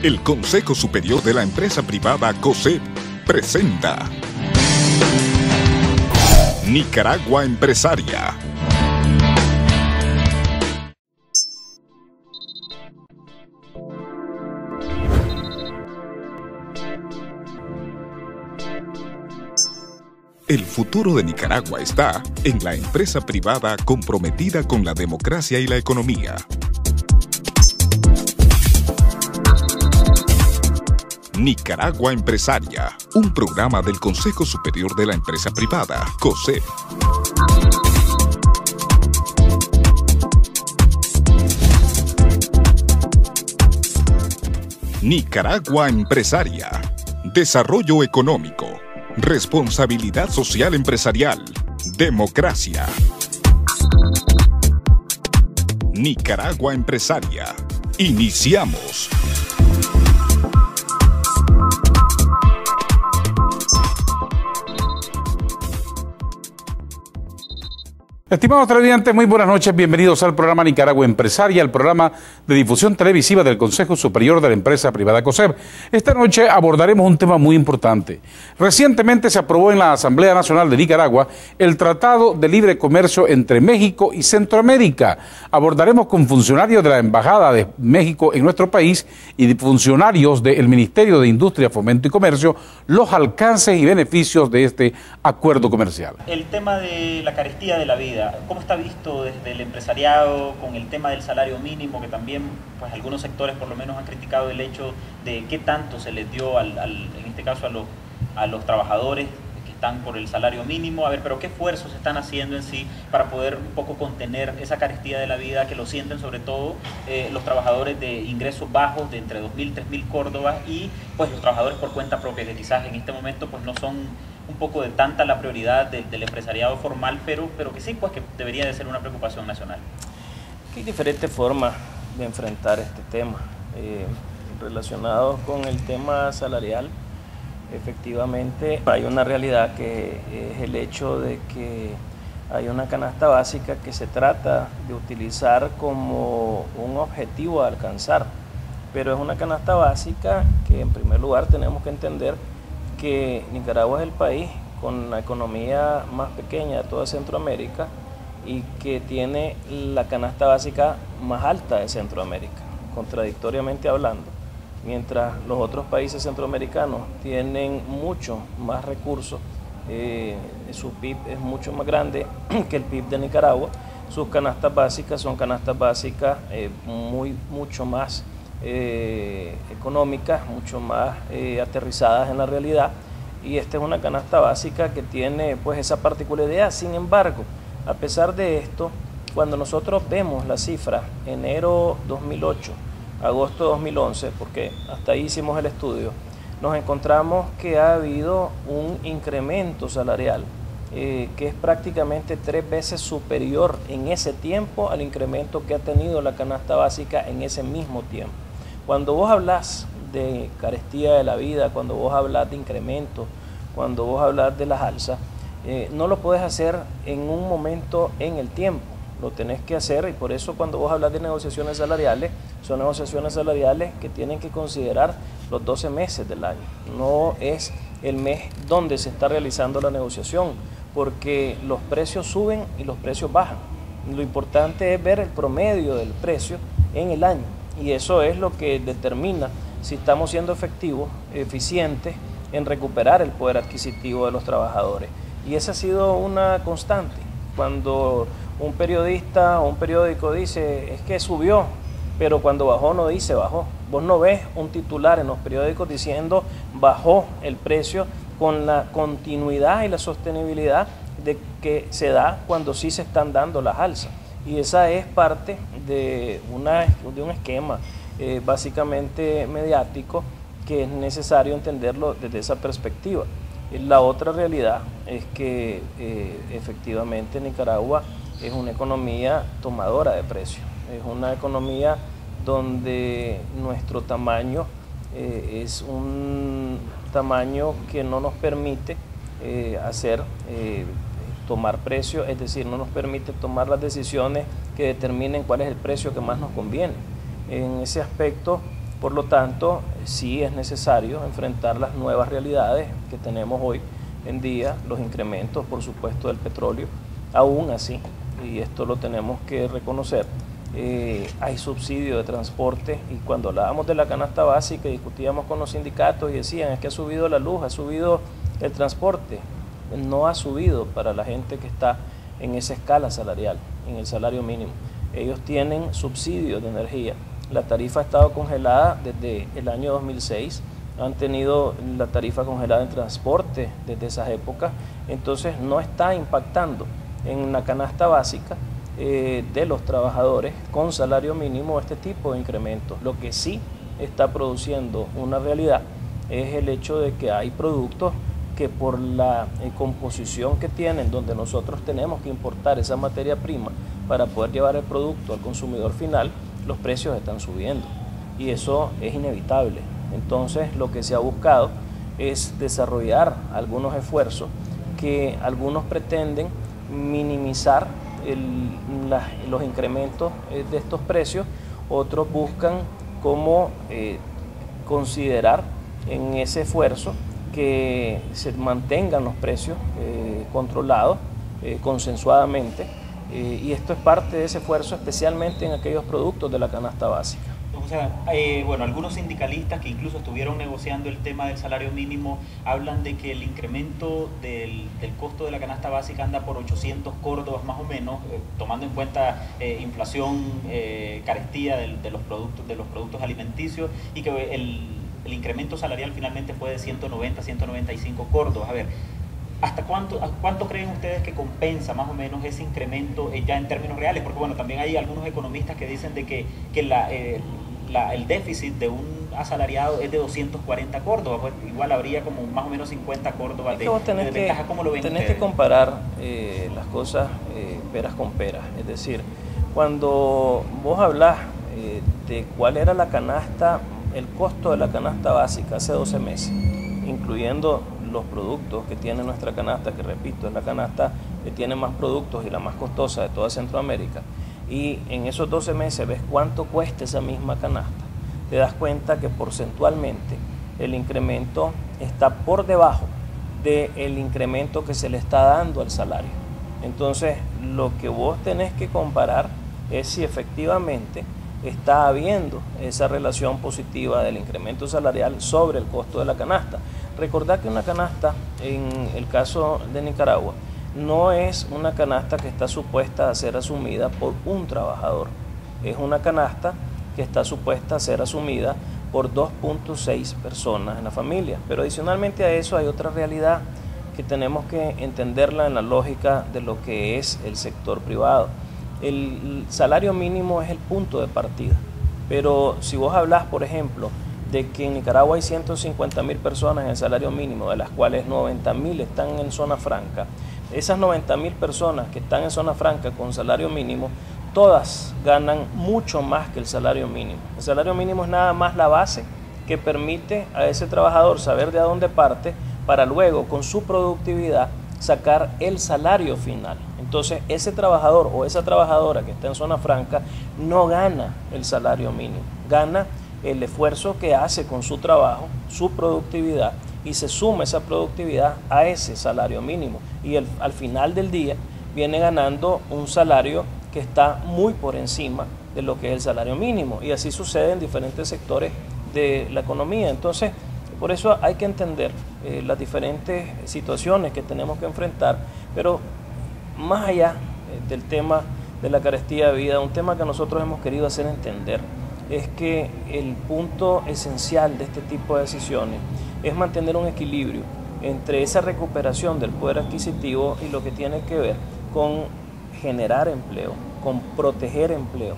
El Consejo Superior de la Empresa Privada COSEP presenta Nicaragua Empresaria. El futuro de Nicaragua está en la empresa privada comprometida con la democracia y la economía. Nicaragua Empresaria, un programa del Consejo Superior de la Empresa Privada, COSEP. Nicaragua Empresaria, desarrollo económico, responsabilidad social empresarial, democracia. Nicaragua Empresaria. Iniciamos. Estimados televidentes, muy buenas noches, bienvenidos al programa Nicaragua Empresaria, el programa de difusión televisiva del Consejo Superior de la Empresa Privada COSEP. Esta noche abordaremos un tema muy importante. Recientemente se aprobó en la Asamblea Nacional de Nicaragua el Tratado de Libre Comercio entre México y Centroamérica. Abordaremos con funcionarios de la Embajada de México en nuestro país y funcionarios del Ministerio de Industria, Fomento y Comercio los alcances y beneficios de este acuerdo comercial. El tema de la carestía de la vida, ¿cómo está visto desde el empresariado con el tema del salario mínimo, que también pues algunos sectores por lo menos han criticado el hecho de qué tanto se les dio en este caso a los trabajadores que están por el salario mínimo? A ver, pero ¿qué esfuerzos se están haciendo en sí para poder un poco contener esa carestía de la vida que lo sienten sobre todo los trabajadores de ingresos bajos de entre 2.000, 3.000 córdobas y pues los trabajadores por cuenta propia, que quizás en este momento pues no son un poco de tanta la prioridad del empresariado formal, pero que sí, pues que debería de ser una preocupación nacional? Hay diferentes formas de enfrentar este tema. Relacionados con el tema salarial, efectivamente hay una realidad que es el hecho de que hay una canasta básica que se trata de utilizar como un objetivo a alcanzar, pero es una canasta básica que en primer lugar tenemos que entender que Nicaragua es el país con la economía más pequeña de toda Centroamérica y que tiene la canasta básica más alta de Centroamérica, contradictoriamente hablando. Mientras los otros países centroamericanos tienen mucho más recursos, su PIB es mucho más grande que el PIB de Nicaragua, sus canastas básicas son canastas básicas mucho más económicas, mucho más aterrizadas en la realidad, y esta es una canasta básica que tiene pues esa particularidad. Sin embargo, a pesar de esto, cuando nosotros vemos la cifra enero 2008, agosto 2011, porque hasta ahí hicimos el estudio, nos encontramos que ha habido un incremento salarial que es prácticamente 3 veces superior en ese tiempo al incremento que ha tenido la canasta básica en ese mismo tiempo. Cuando vos hablas de carestía de la vida, cuando vos hablas de incremento, cuando vos hablas de las alzas, no lo podés hacer en un momento en el tiempo, lo tenés que hacer, y por eso cuando vos hablas de negociaciones salariales, son negociaciones salariales que tienen que considerar los 12 meses del año, no es el mes donde se está realizando la negociación, porque los precios suben y los precios bajan. Lo importante es ver el promedio del precio en el año, y eso es lo que determina si estamos siendo efectivos, eficientes en recuperar el poder adquisitivo de los trabajadores. Y esa ha sido una constante. Cuando un periodista o un periódico dice es que subió, pero cuando bajó no dice bajó. Vos no ves un titular en los periódicos diciendo bajó el precio con la continuidad y la sostenibilidad de que se da cuando sí se están dando las alzas. Y esa es parte de un esquema básicamente mediático que es necesario entenderlo desde esa perspectiva. La otra realidad es que efectivamente Nicaragua es una economía tomadora de precios, es una economía donde nuestro tamaño es un tamaño que no nos permite tomar precio, es decir, no nos permite tomar las decisiones que determinen cuál es el precio que más nos conviene. En ese aspecto, Por lo tanto, sí es necesario enfrentar las nuevas realidades que tenemos hoy en día, los incrementos, por supuesto, del petróleo. Aún así, y esto lo tenemos que reconocer, hay subsidio de transporte, y cuando hablábamos de la canasta básica discutíamos con los sindicatos y decían, es que ha subido la luz, ha subido el transporte. No ha subido para la gente que está en esa escala salarial, en el salario mínimo. Ellos tienen subsidios de energía. La tarifa ha estado congelada desde el año 2006, han tenido la tarifa congelada en transporte desde esas épocas, entonces no está impactando en la canasta básica de los trabajadores con salario mínimo este tipo de incrementos. Lo que sí está produciendo una realidad es el hecho de que hay productos que por la composición que tienen, donde nosotros tenemos que importar esa materia prima para poder llevar el producto al consumidor final, los precios están subiendo y eso es inevitable. Entonces lo que se ha buscado es desarrollar algunos esfuerzos que algunos pretenden minimizar los incrementos de estos precios, otros buscan cómo considerar en ese esfuerzo que se mantengan los precios controlados consensuadamente, y esto es parte de ese esfuerzo, especialmente en aquellos productos de la canasta básica. O sea, bueno, algunos sindicalistas que incluso estuvieron negociando el tema del salario mínimo hablan de que el incremento del costo de la canasta básica anda por 800 córdobas más o menos, tomando en cuenta inflación, carestía de los productos alimenticios, y que el incremento salarial finalmente fue de 190, 195 córdobas. A ver, ¿hasta cuánto creen ustedes que compensa más o menos ese incremento ya en términos reales? Porque bueno, también hay algunos economistas que dicen de que el déficit de un asalariado es de 240 córdobas, pues igual habría como más o menos 50 córdobas de ventaja. ¿Cómo lo ven ustedes? Tenés que comparar las cosas peras con peras, es decir, cuando vos hablás de cuál era la canasta, el costo de la canasta básica hace 12 meses, incluyendo los productos que tiene nuestra canasta, que repito, es la canasta que tiene más productos y la más costosa de toda Centroamérica, y en esos 12 meses ves cuánto cuesta esa misma canasta, te das cuenta que porcentualmente el incremento está por debajo del incremento que se le está dando al salario. Entonces, lo que vos tenés que comparar es si efectivamente está habiendo esa relación positiva del incremento salarial sobre el costo de la canasta. Recordad que una canasta, en el caso de Nicaragua, no es una canasta que está supuesta a ser asumida por un trabajador. Es una canasta que está supuesta a ser asumida por 2.6 personas en la familia. Pero adicionalmente a eso hay otra realidad que tenemos que entenderla en la lógica de lo que es el sector privado. El salario mínimo es el punto de partida, pero si vos hablás, por ejemplo, de que en Nicaragua hay 150.000 personas en el salario mínimo, de las cuales 90.000 están en zona franca, esas 90.000 personas que están en zona franca con salario mínimo, todas ganan mucho más que el salario mínimo. El salario mínimo es nada más la base que permite a ese trabajador saber de dónde parte para luego, con su productividad, sacar el salario final. Entonces, ese trabajador o esa trabajadora que está en zona franca no gana el salario mínimo, gana el esfuerzo que hace con su trabajo, su productividad, y se suma esa productividad a ese salario mínimo. Y al final del día viene ganando un salario que está muy por encima de lo que es el salario mínimo. Y así sucede en diferentes sectores de la economía. Entonces, por eso hay que entender las diferentes situaciones que tenemos que enfrentar, pero más allá del tema de la carestía de vida, un tema que nosotros hemos querido hacer entender es que el punto esencial de este tipo de decisiones es mantener un equilibrio entre esa recuperación del poder adquisitivo y lo que tiene que ver con generar empleo, con proteger empleo,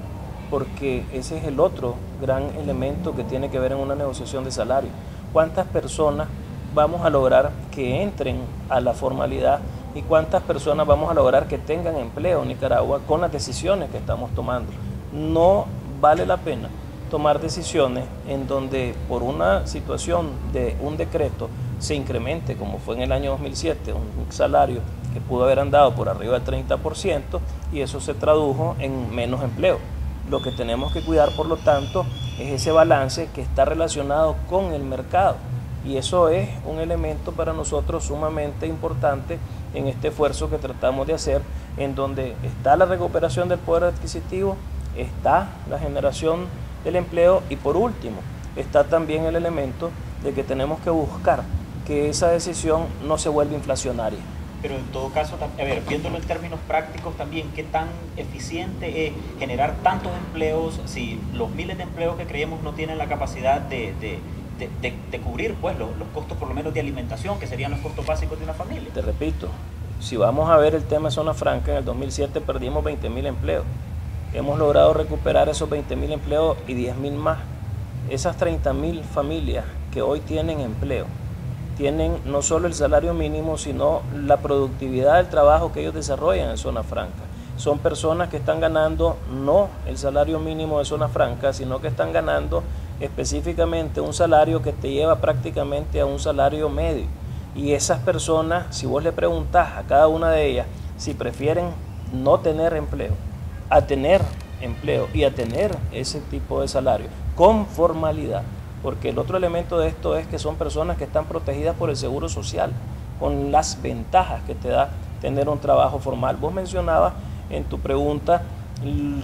porque ese es el otro gran elemento que tiene que ver en una negociación de salario. ¿Cuántas personas vamos a lograr que entren a la formalidad y cuántas personas vamos a lograr que tengan empleo en Nicaragua con las decisiones que estamos tomando? No vale la pena tomar decisiones en donde por una situación de un decreto se incremente, como fue en el año 2007, un salario que pudo haber andado por arriba del 30% y eso se tradujo en menos empleo. Lo que tenemos que cuidar, por lo tanto, es ese balance que está relacionado con el mercado. Y eso es un elemento para nosotros sumamente importante en este esfuerzo que tratamos de hacer, en donde está la recuperación del poder adquisitivo, está la generación del empleo y por último está también el elemento de que tenemos que buscar que esa decisión no se vuelva inflacionaria. Pero en todo caso, a ver, viéndolo en términos prácticos también, ¿qué tan eficiente es generar tantos empleos si los miles de empleos que creemos no tienen la capacidad de cubrir pues los costos por lo menos de alimentación, que serían los costos básicos de una familia? Te repito, si vamos a ver el tema de zona franca, en el 2007 perdimos 20.000 empleos. Hemos logrado recuperar esos 20.000 empleos y 10.000 más. Esas 30.000 familias que hoy tienen empleo, tienen no solo el salario mínimo, sino la productividad del trabajo que ellos desarrollan en zona franca. Son personas que están ganando no el salario mínimo de zona franca, sino que están ganando específicamente un salario que te lleva prácticamente a un salario medio. Y esas personas, si vos le preguntás a cada una de ellas si prefieren no tener empleo, a tener empleo y a tener ese tipo de salario con formalidad, porque el otro elemento de esto es que son personas que están protegidas por el seguro social, con las ventajas que te da tener un trabajo formal. Vos mencionabas en tu pregunta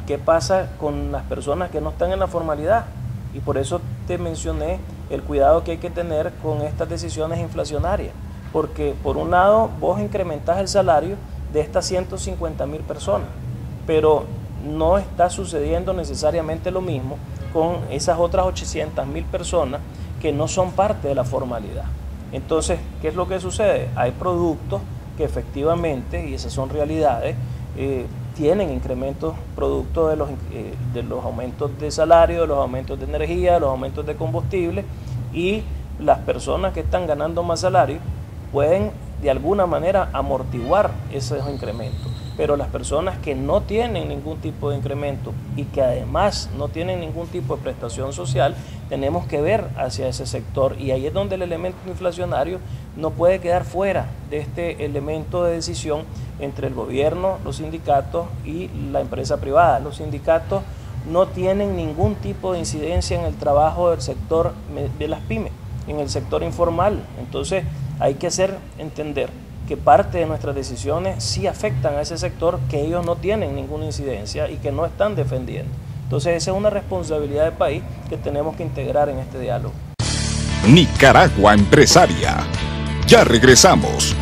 qué pasa con las personas que no están en la formalidad, y por eso te mencioné el cuidado que hay que tener con estas decisiones inflacionarias, porque por un lado vos incrementás el salario de estas 150.000 personas, pero no está sucediendo necesariamente lo mismo con esas otras 800.000 personas que no son parte de la formalidad. Entonces, ¿qué es lo que sucede? Hay productos que efectivamente, y esas son realidades, tienen incrementos producto de los aumentos de salario, de los aumentos de energía, de los aumentos de combustible, y las personas que están ganando más salario pueden de alguna manera amortiguar esos incrementos. Pero las personas que no tienen ningún tipo de incremento y que además no tienen ningún tipo de prestación social, tenemos que ver hacia ese sector, y ahí es donde el elemento inflacionario no puede quedar fuera de este elemento de decisión entre el gobierno, los sindicatos y la empresa privada. Los sindicatos no tienen ningún tipo de incidencia en el trabajo del sector de las pymes, en el sector informal. Entonces hay que hacer entender que parte de nuestras decisiones sí afectan a ese sector, que ellos no tienen ninguna incidencia y que no están defendiendo. Entonces esa es una responsabilidad del país que tenemos que integrar en este diálogo. Nicaragua Empresaria. Ya regresamos.